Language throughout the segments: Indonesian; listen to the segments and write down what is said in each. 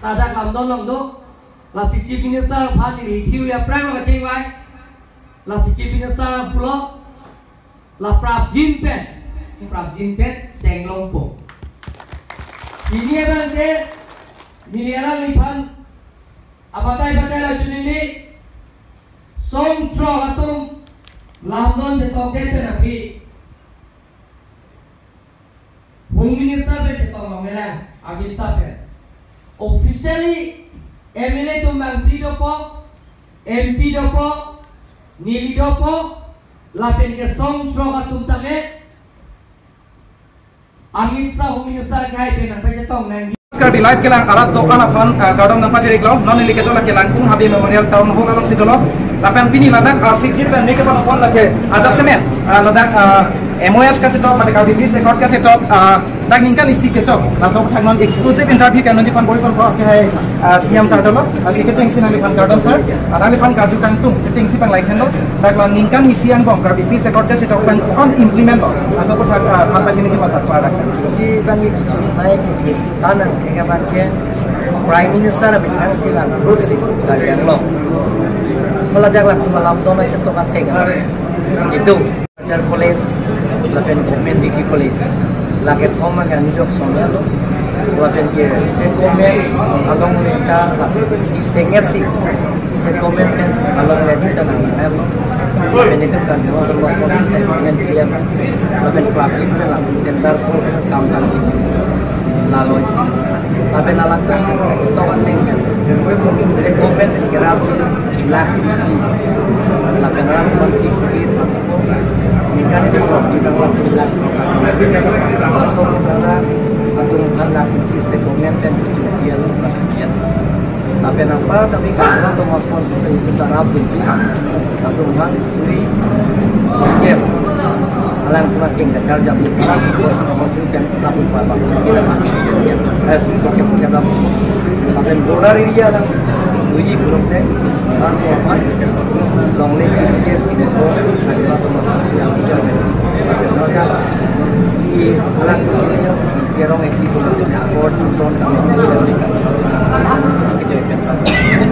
tadak lamdon longdo la si chief minister phani ri thiu ya prang la ching wai la si chief minister pulo la prap jin pen seng long po ini ban de miliaran lipan apatai la junini song tro atum lamdon se toke pe na phi Home Minister पे चेतो मंगला अमित शाह पे officially MLA तो मंत्री दोपो MP दोपो नीली दोपो लापेन के सॉन्ग थ्रोगा तुम तमे अमित शाह Home Minister के हाई पे ना पे चेतो मंग Kar di live kelang alat to ana fan kadam nampa jeri klau non li keto la kelang kung habi memorial town hall along sidolo lapan pini ladak sikjit pen ni ke bana pon lake ada semen ladak MOS ka setok pada kali ini sekot ka setok dak ningkan isi kecok langsung thangnon exclusive interview kan di pan boi pan ko ke hai CM sir dolo ke keceng sin ali pan kadam sir ali pan kaju kantung keceng si pan like hendo dak lan ningkan isi an bom kali ini sekot ka setok pan on implement lo langsung ko thang pan sini ki pasat pada isi pan ni kicu naik ki tanan ke ban ke Prime Minister bintang silang root si kalian lo meladak lah tu malam dona cetok kan tega itu Jar College lapen government degree college laket homa kan jok somelo wajen ke state government along lenta di senget si state government along lenta nang melo benefit kan ho terus state government dia lapen public lah tentar pun kampung lalu isi lapen alat kan cetok tengnya state government kira lapen alat kan fix gitu Ikan itu di bawah bilang, masuk karena aturan lagi istiqomah dan kemudian kemudian. Tapi apa? Tapi kalau untuk masuk seperti itu taraf tinggi, aturan suri, game, alam kurang tinggal charge up itu, masuk dan selalu berapa? Kita masuk kemudian, masuk kemudian tapi border area lah, sih belum deh, apa? Long leg dia itu adalah termasuk siang hijau. Maka di alam dunia kerong esi pun tidak kuat untuk kami memberikan.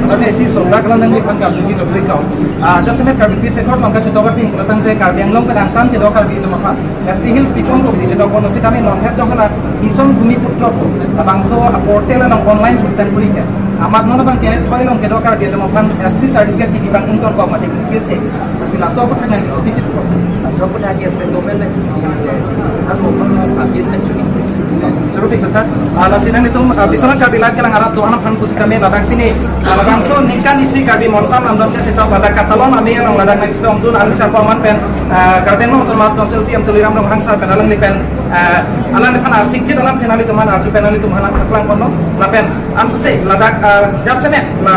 Oke, si solar kalau nanti pan kami di dapur kau. Just sebentar kami bisa kau mangkat cetok ting kelihatan saya kami yang long pedangkan cetok kami itu maka. Esti hills pikon kau di cetok kono si kami long head cetok lah. Ison bumi putra tu. Bangso portal dan online system punya. Amat mana bang ke toy long cetok kami itu maka ST certificate di bang untuk kau mati kirce. Masih langsung apa dengan itu bisa tu. Langsung pun ada settlement dan kirce. Anu mana kami terjuni. Chalo ठीक है सर लासिना ने तुम बिसना का बिलाट के लंगारा तो अना फन कुछ कमे लादाक सिने लादाक सो निका निसी का भी मोनसाम नंदन के सेटा लादाक कतलon ami yang ladak next to amdun alisa paman pen karden no termas konsel si am tuliram no hangsa pen alang ni pen alang ni pan asik jit alang penali teman arju penali tum halang khlang kono la pen am sese ladak jasne la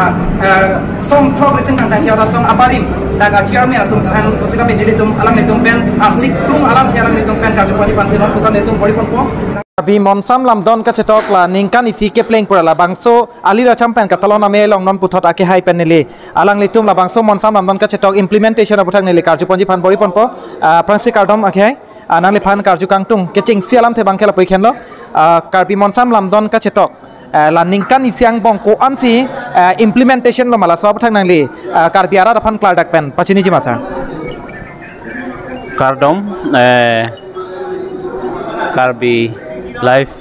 song thok leceng tang tang ya song abarim dak achiar me atum han kusi kami jadi tum alang ni tum pen asik tum alang tialang ni tum pen karju pani pan sinon putan ni tum bori pon po Abi monsam lamdon ka cetok la ningkan isi ke pleng pura la bangso ali ra champion ka talon ame long non puthot ake hai penele alang litum la bangso monsam lamdon ka cetok implementation abuthang nele karju ponji phan bori ponpo pransi kardom ake hai anang le phan karju kangtung ke ching sialam the bangkhela poi khenlo karbi monsam lamdon ka cetok la ningkan isiang bong ko amsi implementation lo mala sob thang nang le karbi ara ra phan klardak pen pachini ji masar kardom karbi live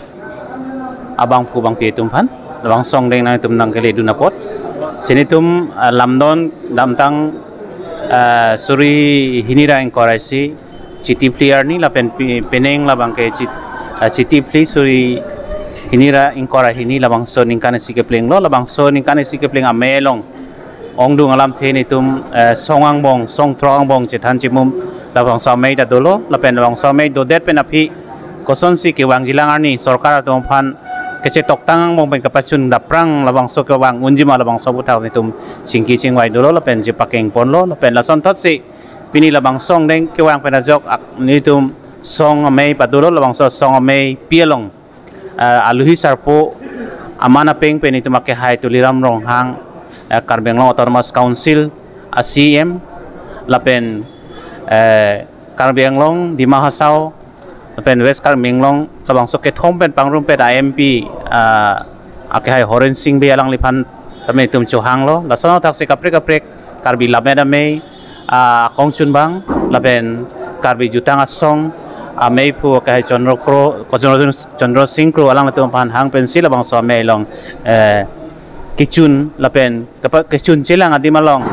abang pu bang pi tum phan bang song deng nang tum nang kele dunapot sini tum lamdon damtang suri hinira inkorasi citi player ni la pen peneng la bang ke citi play suri hinira inkora hini la bang so ningkan si ke pleng lo la bang so ningkan si ke pleng amelong ong dung alam the ni tum songang bong song trong bong chetan chimum la bang so mei da dolo la pen bang so mei do det pen api koson si ke wang jilang arni sorkar atau pan kece tok tangang mong pen kapacun daprang labang so ke wang unjima labang so butau nitum singki cingwai dulu lapen je pakeng pon lo lapen la son tot si pini labang song deng ke wang pen ajok nitum song amei padulo labang so song amei pielong aluhi sarpo amana peng pen itu make hai tuliram rong hang Karbeng Autonomous Council ACM lapen Karbeng Long di Mahasau pen West Karbeng Long labang so ke thom pen pangrum pen IMP akai horen sing be alang lipan tame tum chuhang lo la sono tak se kaprek karbi lameda me kong chun bang laben karbi jutang asong mei pu kai Chandra Singh kro alang tum pan hang pensil abang so me long kichun lapen kapak kichun cilang adi malong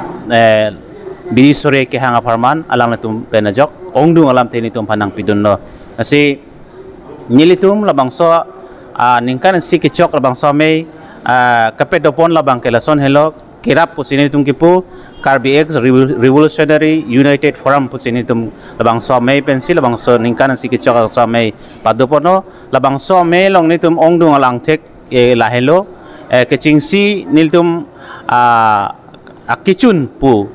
bini sore ke hang aparman alang tum penajok ongdung alam teni tum panang pidun lo nasi nyilitum labang so ningkan si kicok labang so me kapet dopon labang kelason hello kirap pusini tum kipu karbi X Revolutionary United Forum pusini tum labang so me pensil labang so ningkan si kicok so me padopono labang so me long ni tum ongdung alang tek la hello kecing si niltum kichun pu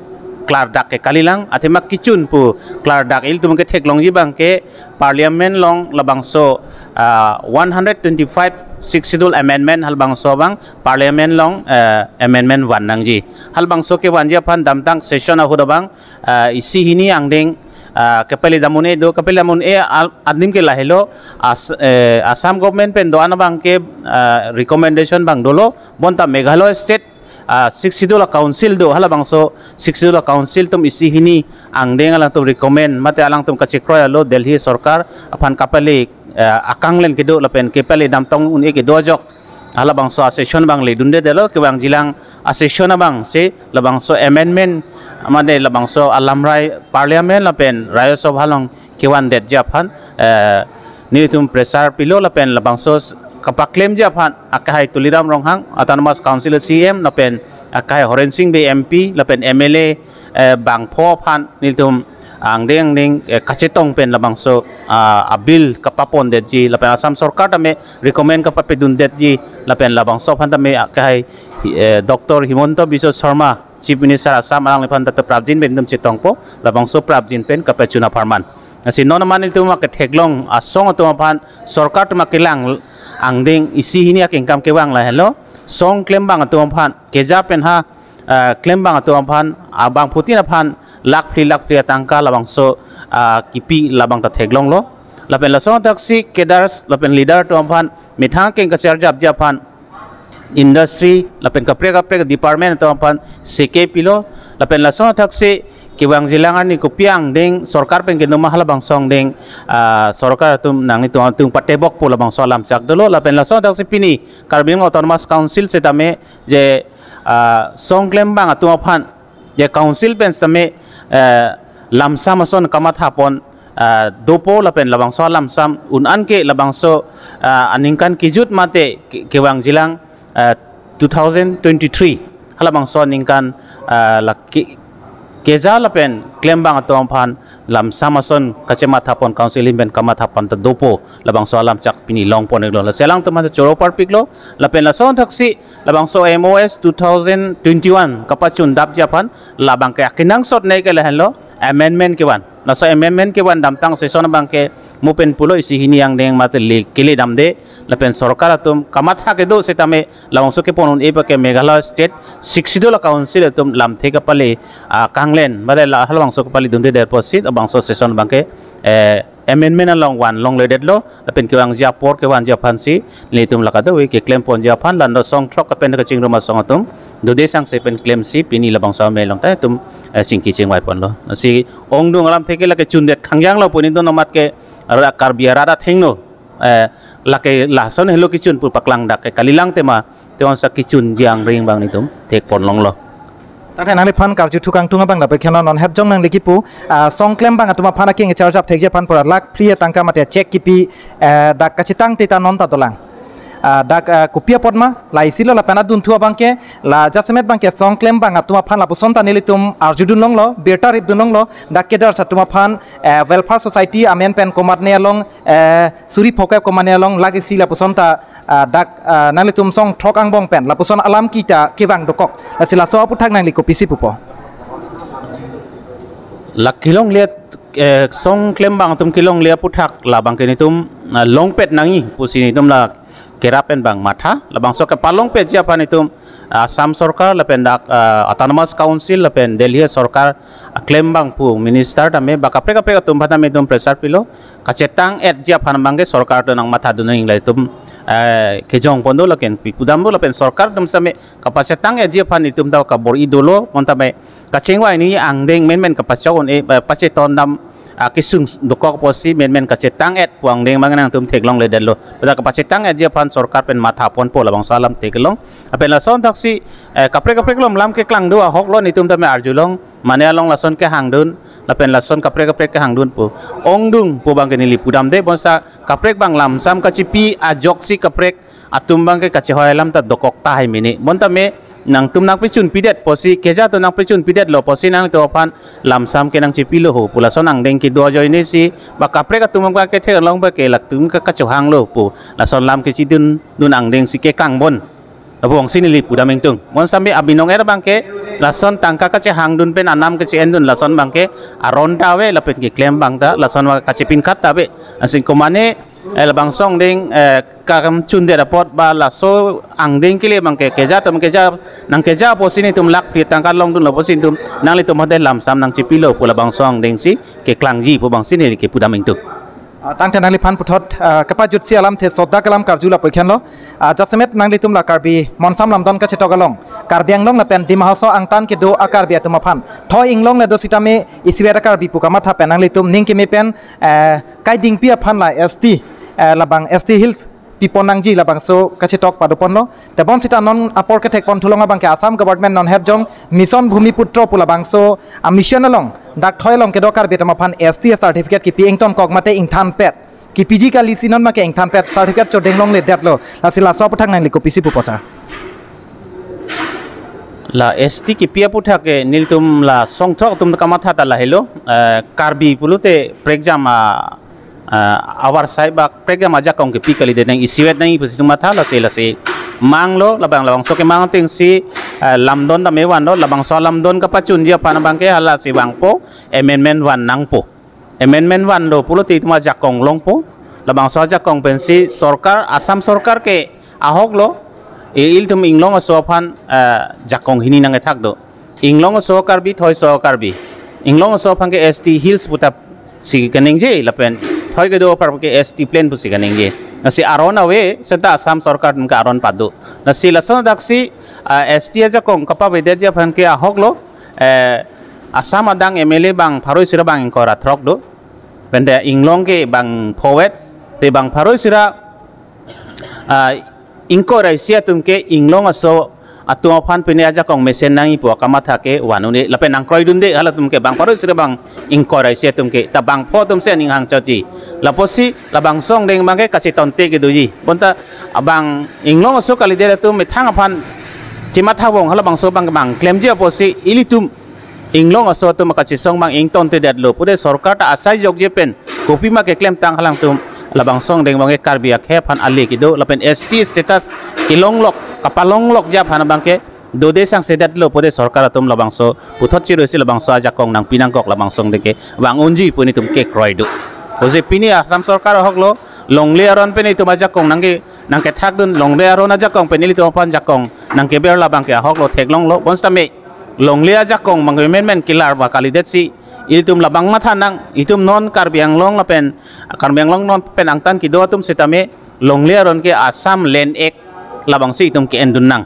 klardak ke kalilang atemak kichun pu klardak il tum ke thek long jibang ke parliament long labang so 125 schedule amendment hal bang so bang parliament long amendment wan nang ji hal bang so ke wan ja phan damtang session a huda bang isi hini angdeng kapeli damun adnim ke lahelo Assam government pen doana bang ke recommendation bang dolo bonta Meghalaya state 6 schedule council do hala bang so 6 schedule council tum isi hini angdeng alang tum recommend mate alang tum kachikroya lo Delhi sarkar aphan kapeli akanglen ke do lapen kapeli damtong un ke dojok hala bang so session bang le dunde delo ke bang jilang session bang se labang so amendment amade labang so alamrai parliament lapen raya sabha long kewan det japhan ni tum pressure pilo lapen labang so kapaklem japhan akai tuliram ronghang autonomous council CM lapen akai Horen Singh be MP lapen MLA bang pho phan ni tum angdeng ning kachetong pen labang so abil kapapon det ji lapen Assam sarkar tame recommend kapapedun det ji lapen labang so phan tame akai Dr. Himanta Biswa Sharma Chief Minister Assam alang lepan tata prabjin ben dum chitong po labang so prabjin pen kapachuna farman asi non man itu mak theklong asong to pan sarkar to makilang angding isi hini ak income ke wang la hello song claim bang to pan keja pen ha claim bang to pan abang putina pan lak pri tangka labang so kipi labang ta theklong lo lapen la song taksi kedars lapen leader to pan mithang keng ka charjap japan industry lapen kapre department to pan CK pilo lapen laso taksi kiwang jilangan ni kupiang ding sarkar pen kenu mahala bang song ding sarkar tum nang itu tung patebok pula bang salam chak dolo lapen laso taksi pini Karbin Autonomous Council setame je song claim bang atu pan je council pen same lamsam son kamat hapon dopo lapen labang so lamsam unan ke labang so aningkan kijut mate kiwang jilang 2023 halabang so ningkan keja lapen claim bang atong phan lam samason kachema thapon council ben kama thapan ta dopo labang so alam chak pini long pon lo selang teman choro parpik lo lapen la son thaksi labang so MOS 2021 kapachun dap japan labang ke akinang sot nei ke lo amendment ke wan nasa amendment ke wan damtang session bang ke mupen pulo isi hini yang deng mate kili damde lapen sarkar atum kamat ha ke do setame lawangso ke ponun eba ke Meghalaya state 60 council atum lam theka pale kanglen bade la halwangso ke pali dunde der posit abangso session bang ke amendment along one long ledet lo lapen ke wang japor ke wan japan si litum lakado we ke claim pon japan lando song trok ke pen ke chingruma song atum dode sang se pen claim si pini labang so melong ta tum singki chingwai pon lo si ongdung alam theke la ke chundet khangjang lo poni do nomat ke karbiara thengno lake lason helo kichun pu paklang dak ke kalilang tema teon sa kichun jiang ring bang nitum thek pon long lo Tadi nali pan karju tukang tunga bang dapat kena non head jong nang likipu song claim bang atuma pan aking charge up thekje pan pura lak priya tangka mate check kipi dak kacitang tita non tatolang dak kupia podma la isilo la panadun thua bangke la jasmet bangke song claim bang atuma pan la pusonta nilitum arjudun long lo betar ibdun long lo dak kedar satuma pan welfare society amen pen komat ne long suri phokai komane long lagi sila pusonta dak nalitum song thokang bong pen la puson alam kita kewang dokok la sila so aputhak nang likopisi pupo la kilong liat song claim bang tum kilong liat puthak la bangke nitum long pet nangi pusini tum la kerapen bang matha labang so ke palong pe jia pan itum Assam Sarkar lapen dak Autonomous Council lapen Delhi Sarkar claim bang pu minister tame baka preka tum bata me tum pressure pilo kacetang et jia pan bangge sarkar to nang matha duneng lai tum kejong pondo laken pi kudam lapen sarkar tum same kapacetang et jia pan itum daw ka bor idolo montame kacengwa ini angdeng men kapachon paceton dam kisung dokok posi men kacetang et puang deng manganang tum teglong le delo pada kacetang et jia pan sarkar pen matha pon po labang salam teglong apen la son taksi kapre lom lam ke klang do hok lo nitum tame arjulong mane along la son ke hangdun lapen la son kapre ke hangdun pu ongdung pu bang ke nili pudam de bonsa kapre bang lam sam kacipi ajok si kapre atum bang ke kaci hoyalam ta dokok ta hai mini montame nang tum nang picun pidet posi keja to nang picun pidet lo posi nang to pan lam sam ke nang cipi lo ho pula son nang deng ki do joy ni si ba kapre ka tum bang ke the long ba ke lak tum ka kacu hang lo pu la son lam ke ci dun nang deng si ke kang bon abong sini li pudam engtung mon sambe abinong era bangke lason tangka kace hangdun pen anam kace endun lason bangke aron tawe lapet ki klem bangda lason wa kace pinkat tabe asing komane el bangsong ding kakam chunde rapot ba laso angding kile bangke keja tam keja nang keja posini tum lak pi tangka long dun lo posin tum nang li tum hodel lam sam nang cipilo pula bangsong ding si ke klangji pu bang sini ki pudam engtung tang tenang lipan putot kepajut si alam te soda kalam karjula pekhen lo jasemet nang litum la karbi monsam lamdon ka chetogalong karbiang long la pen dimahaso angtan ke do akar bia tumapan thoi inglong la do sitame isiwera karbi pukama tha penang litum ning ke me pen kai ding pia phan la ST labang ST Hills piponang ji labang so kachetok padopon lo te bon sita non apor ke tek pon thulonga bang ke Assam government non head jong mission bhumiputra pulabang so mission along dak thoi long ke dokar betama phan ST certificate ki piengton kok mate ingthan pet ki PG ka lisinon ma ke ingthan pet certificate cho denglong le det lo lasila so pathang nang liko pisi puposa la ST ki pia putha ke niltum la songthok tum kamatha ta la helo karbi pulute prekjam awar saiba program aja kong ke pikali de nang isiwet nang ipusitung matha la se manglo labang so ke mang ting si lamdon da mewan do labang so lamdon ka pacun dia pana bangke hala si bangpo amendment 1 nangpo amendment 1 do pulo ti tuma jakong longpo labang so jakong pensi sarkar Assam sarkar ke ahok lo il tum inglong so phan jakong hini nang thak do inglong so karbi thoi so karbi inglong so phan ke ST Hills puta si kaning je lapen thoi ke do par ke ST plane pu si kaning je nasi aron awe senta Assam sarkar ka aron padu nasi lason daksi ST aja kong kapa bede je phan ke ahok lo Assam adang MLA bang pharoi sira bang ingkora throk do bende inglong ke bang powet te bang pharoi sira ingkora sia tumke inglong aso atuma phan pene aja kong mesen nangi po kamatha ke wanune lapen nang kroi dunde hala tumke bang pharoi sira bang ingkora sia tumke ta bang pho tum se ning hang choti laposi labang song deng bangke kasi tonte ke doji bonta abang inglong aso kali dera tum methang phan cimatha bong hala bang so bang claim je posi ilitum inglong aso tum kachi song bang ington te dat lo pude sarkar ta asai jog je pen kopi ma ke claim tang halang tum labang song deng bangke karbia khe phan ali ki do lapen ST status kilong lok kapalong lok ja phan bangke do de sang sedat lo pude sarkar tum labang so puthot chi roisi labang so aja kong nang pinang kok labang song deke bang unji puni tum ke kroi do oje pini Assam sarkar hok lo longle aron peni tum aja kong nang ke thak dun longle aron aja kong penili tum phan jakong nang ke ber labang ke hok lo theklong lo bonstame longle aja kong mangwe men kilar ba kalidet si itum labang matha nang itum non karbiang long lapen karbiang long non pen angtan ki do tum sitame longle aron ke Assam land act labang si itum ke endun nang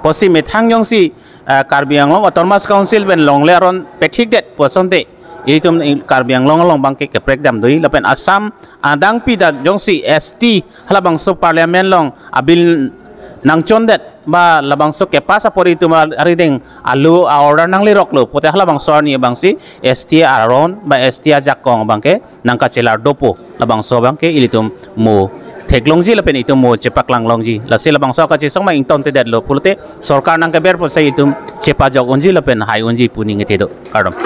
posi methang yong si karbiang long autonomous council ben longle aron petik det posonte itum karbiang long bangke ke prekdam doi lapen Assam adang pi dat yong si ST halabang so parliament long abil nang chondet ba labang so ke pasa pori tu arideng alu order nang lirok lo pote halabang so ni bang si ST aron ba ST ajakong bangke nang ka chelar dopo labang so bangke ilitum mo theklong ji lapen itum mo chepak langlong ji la se labang so ka che song ma ington te dat lo pulte sarkar nang ke ber po sai itum chepa jog onji lapen hai onji puning te do kardom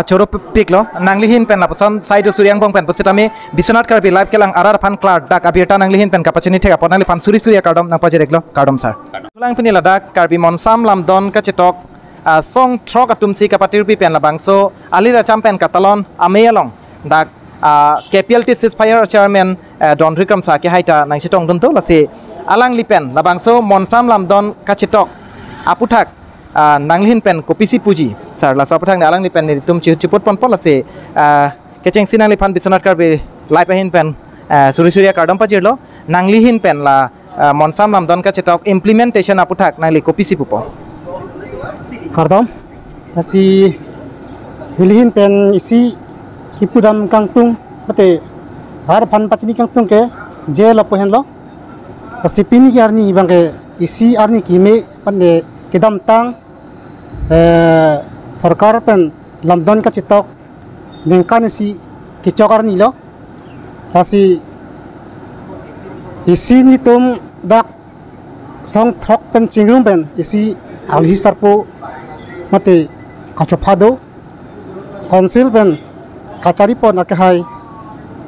choro piklo nanglihin pen lapason saidu suryang bong pen positami bisonat karbi live kelang arar fan klar dak abirta nanglihin pen kapachini theka ponali fan suri kardom nang paje reklo kardom sar tulang pini ladak karbi monsam lamdon kachetok song throk atum si kapatir pi pen labang so alira champion katalon ameyalong dak KPLT ceasefire chairman Don Rikram sa ke haita nang sitong dun to lasi alang lipen labangso monsam lamdon kachetok aputhak nanglin pen kopisi puji sar la saputhak na alang lipen ni tum chupot pon pon lase kecheng sinang lipan bisonat karbe laipahin pen suri surya kardom pajirlo nanglihin pen la monsam lamdon kachetok implementation aputhak nangli kopisi pupo kardom asi hilihin pen isi kipudam kangtung mate har pan patini kangtung ke je lo pohen lo asi pini ki arni bangke isi arni kime pande kedam tang sarkar pen lamdon ka chitok nengkan isi kicok arni lo asi isi ni tum dak song throk pen chingrum pen isi alhi sarpo mate kachopado konsil pen kacari pon akahai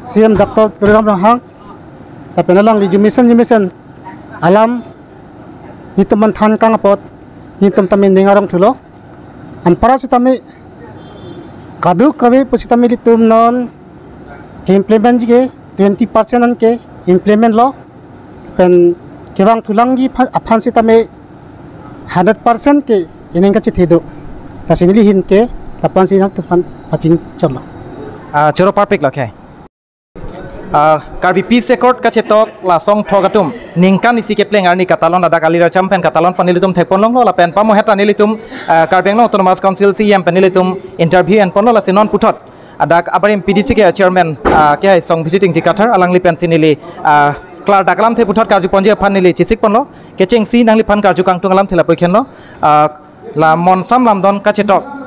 CM Dr. Program Rahang tapi nalang di jumisen alam ni teman than kang apot ni tami dengarong tulo ampara sitami kadu kabe positami litum non ke implement jige 20% an ke implement lo pen kebang tulang gi aphan sitami 100% ke ineng ka chithedo tasinili hin ke lapan sinang tupan pacin cholo choro perfect lakhe karbi peace accord kachetok la song thogatum ningkan isi kepleng arni katalon ada kalira champion katalon panilitum thekpon long la pen pamo heta nilitum karbeng lo autonomous council cm panilitum interview and ponlo la sinon puthot ada abarim pdc ke chairman ke hai song visiting dikathar alangli pen sinili klar dakalam the puthot kaju ponje phanili chisik ponlo kecheng si nangli phan kaju kangtung alam thela poikhenlo la monsam lamdon kachetok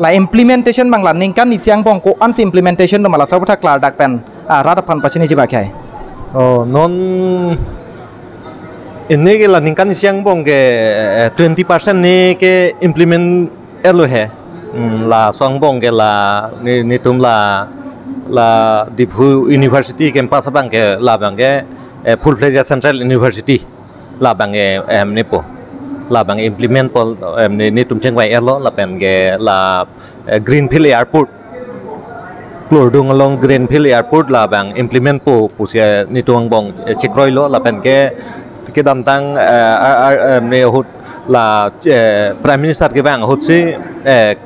la implementation bangla ningkan isiang bong ko ans implementation no mala sabutha klar dak pen rada phan pachini jiba khai non ini ke la ningkan isiang bong ke 20% ni ke implement elo he la song bong ke la ni tum la Diphu University campus bang ke la bang ke full fledged central university la bang ke nepo la bang implement pol ni tum cheng wai elo la pen ge la Greenfield airport klor dung along Greenfield airport la bang implement po pusia ni tuang bong chikroi lo la pen ge ke dam tang ne hut la prime minister ke bang hut si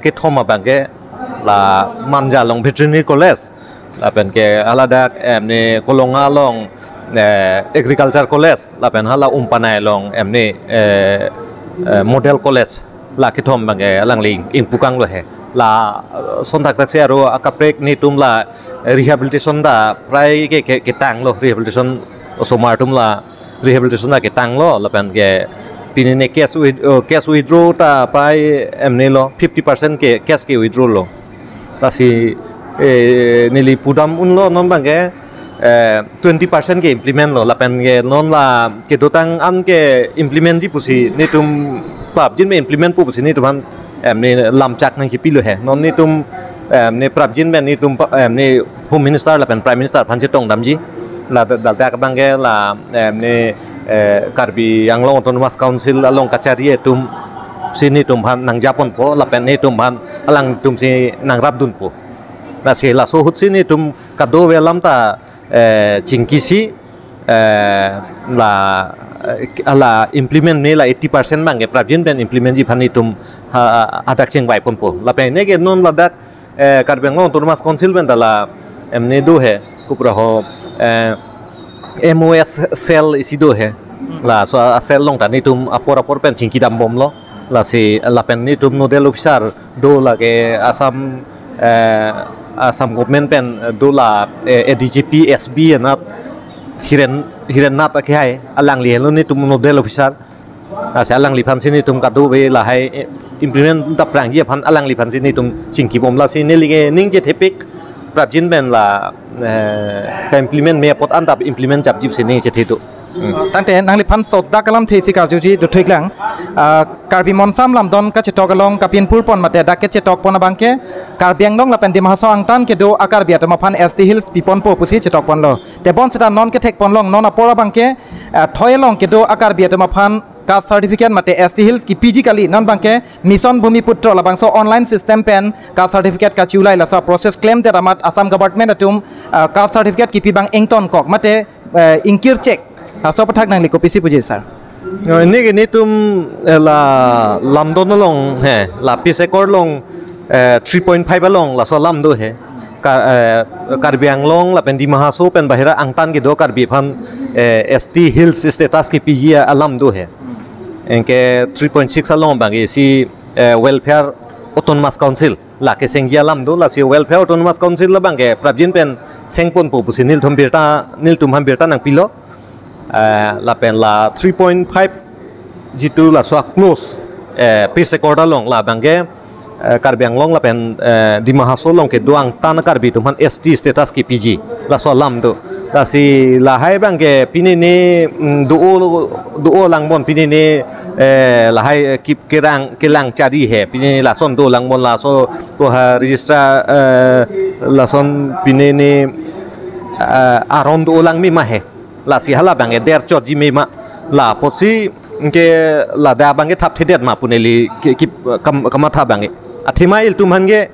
ke thoma bang ge la manja long veterinary college la pen ke alada ne kolonga long agriculture college la pen hala umpanai long ni model college la kithom bange alangling impukang lo he la sontak tak aro akaprek ni tum la rehabilitation da prai ke tang lo rehabilitation osomar tum la rehabilitation da ke tang lo la pan ke pinine cash withdraw ta pai emne lo 50% ke cash ke withdraw lo tasi nili pudam un lo non bange 20% ke implement lo la pen ke non la ke dotang an ke implement ji pusi ni tum pap jin me implement pu pusi ni tum ni lamchak nang hipi lo he non ni tum ni prap jin ben ni tum ni home minister la pen prime minister phan che tong dam ji la dal ta ka bang ke la ni karbi anglong autonomous council along kachari tum sini tum han nang japon po la pen ni tum han alang tum si nang rap dun po na se la so hut sini tum kado we lam ta chingkisi la implement me la 80% bang ke prabjin ben implement ji phani tum adak cheng bai pon po la pe ne ke non la dak karbeng long autonomous council ben dala emne do he kupra ho MOS cell isi do he la so cell long ta ni tum apor pen chingki dam bom lo la si la pen ni tum nodal officer do la ke Assam government pen dola DGP SB nat hiren nat akhai alang li hello ni tum nodal officer asa alang li phan sini tum kadu be la hai implement ta prang ye phan alang li phan sini tum chingki bom la sini li ge ning je thepik prabjin ben la ka implement me pot an tap implement chap jip sini che thitu tante nangli phan sot da kalam the sikar juji do thoiklang karbi monsam lamdon ka chetok along kapinpur pon mate da ke chetok pon bangke karbiang dong la pen dimhaso angtan ke do akar biat ma phan ST Hills pipon po pusi chetok pon lo te bon seta non ke thek pon long non apora bangke thoi long ke do akar biat ma phan caste certificate mate ST Hills ki PG kali non bangke mission bhumiputra la bangso online system pen caste certificate ka chiulai la sa process claim te ramat Assam government atum caste certificate ki pi bang engton kok mate inkir check so pathak nang liko pisi puji sir ini tum la lamdon long he la pisekor long 3.5 long la so lamdo he Karbi Anglong la pen di Mahaso pen bahira angtan ke do Karbi phan ST Hills status ki PG alam do he enke 3.6 along bangi si welfare autonomous council la ke senggi alam do la si welfare autonomous council la bange prabjin pen sengpon po pusinil thom birta nang pilo la pen la 3.5 jitu la so close pise korda long la bange Karbi Anglong la pen di Mahaso long ke doang tan Karbi tuman ST status ki PG la so lam do la si la hai bange pini ni duo langbon pini ni la hai kip kilang cari he pini la son do langbon la so ko ha register la son pini ni aron do lang mi ma he la si hala bange der chot ji mi ma la posi ke la da bange thap thedet ma puneli kip kamatha bange athima il tumhange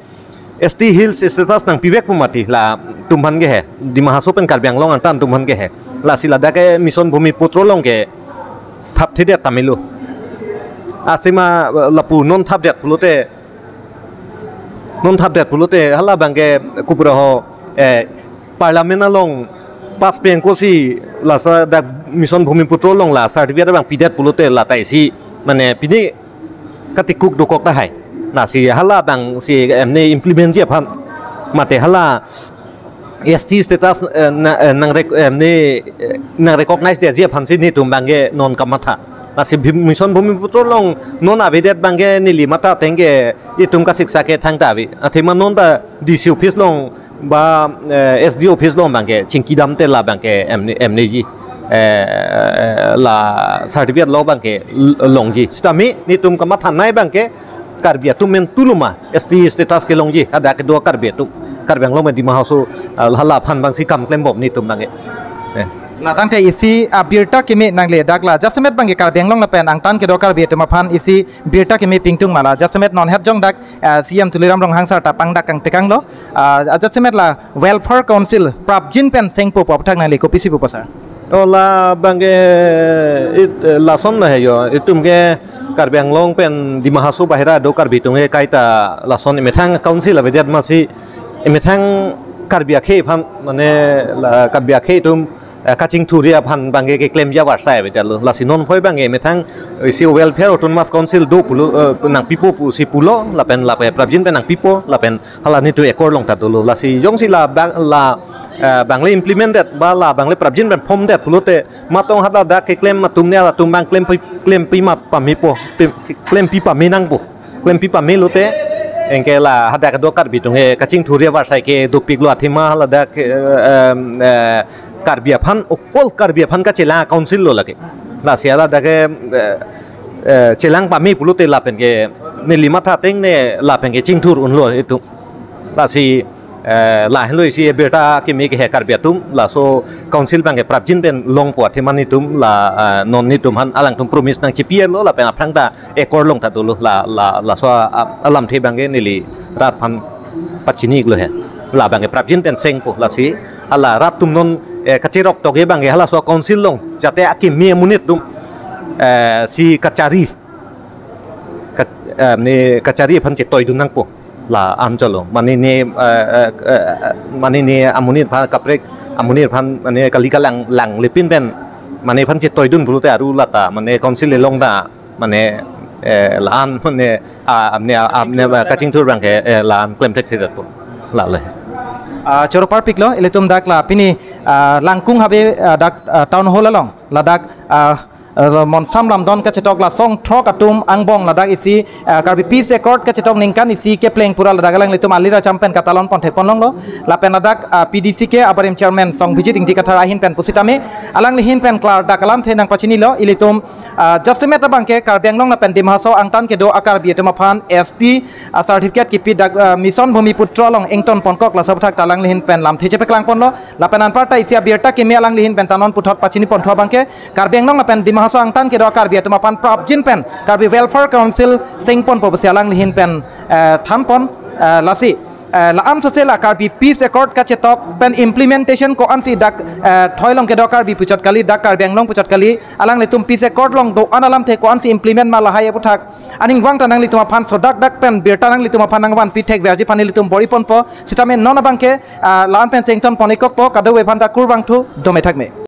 ST Hills status nang pibek pumati la tumhange he di Mahaso pen Karbi Anglong antan tumhange he la sila da ke mission bhumi putro long ke thap thedet tamilu asima lapu non thap det pulute hala bange kupura ho parliament along pas pen ko si la sa da mission bhumi putro long la certificate bang pidet pulute la tai si mane pini katikuk dokok ta hai na si hala bang si emne implement je phan mate hala ST status nang recognize de je phan si ni tum bange non kamatha na si mission bhumi putro long non avidet bange ni limata tenge itum ka siksa ke thangta bi athima non da DC office long ba SD office long bange chingki dam te la bange emne ji la certificate lo bange longji stami ni tum kamatha nai bange Karbi tu men tuluma ST status ke longji ada kedua Karbi tu Karbi Anglong di Mahaso hala phan bang si kam claim bob ni tum bange la tangte isi birta kemi nangle dakla jasmet bange Karbi Anglong la pen angtan ke do Karbi tuma phan isi birta kemi pingtung mala jasmet non het jong dak CM tuliram rong hangsa ta pangdak kang tekang lo jasmet la welfare council prabjin pen sengpo popthak nang liko pisi pu pasar ola bange la son na he yo itum ke Karbi Anglong pen di Mahaso bahira do Karbi tunge kaita la son imethang council avedit masi imethang Karbi akhe phan mane la Karbi akhe tum kaching thuria phan bange ke claim ja warsai betal la sinon phoi bange imethang si welfare autonomous council do pulo nang pipo pu si pulo la pen prabjin pen nang pipo la pen hala ni tu ekor long ta dulu la si jong si la bangle implemented bala bangle prabjin pen phom det pulote matong hada da ke claim matung ne la tum bang claim pi ma pamipo claim pi pa menang po claim pi pa melote engke la hada ka do Karbi tunge kaching thuria warsai ke do piglo athima la da Karbi phan okol Karbi phan ka chela council lo lage la siala da ke chelang pami pulote la pen ke ne lima tha teng ne la pen ke chingthur unlo itu la si la heloi si beta ke me ke he Karbi tum la so council bang ke prabjin pen long po athimani tum la non ni tum han alang tum promise nang chipier lo la pen aprang da ekor long ta dulu la so alam the bang ke nili rat phan pachini lo he la bang ke prabjin pen seng po la si ala rat tum non kachirok toge bang ke hala so council long jate akim me munit tum si kachari phan che toy dun nang po la anjalo mani ne amunir phan kaprek amunir phan mane kalika lang lepin pen mane phan che toy dun bulute aru lata mane council le long da mane laan mane amne kaching thur bang ke laan claim tek thir po la le choropar piklo eletum dakla pini langkung habe dak town hall along ladak mon samlam don ka chetok la song thok atum angbong ladak isi Karbi peace accord ka chetok ningkan isi ke pleng pura ladak lang litum alira champion katalon pon thepon long lo lapen ladak PDC ke abarim chairman song visiting ti kathara hin pen pusitame alang lihin pen klar dakalam the nang pachini lo ilitum justimet abang ke Karbi Anglong lapen di Mahaso angtan ke do akar bi tema phan ST certificate ki pi mission bhumi putra long engton ponkok la sabthak talang lihin pen lam theche peklang pon lo lapen an parta isi birta ke me alang lihin pen tanon puthot pachini pon thwa bang ke Karbi Anglong lapen di Mahaso angtan ke do Karbi tuma pan prabjin pen Karbi welfare council singpon po sialang lihin pen thampon lasi la am so se la karbi peace accord ka chetok pen implementation ko an si dak thoilong ke dokar bi puchot kali dak karbi anglong puchot kali alang le tum peace accord long do analam the ko an si implement ma la haye puthak aning wang tanang li tuma phan so dak pen bir tanang li tuma phan wan pi thek verji pani li tum bori pon po sitame non abangke lan pen sengton ponikok po kadawe phanta kurwang thu dome thakme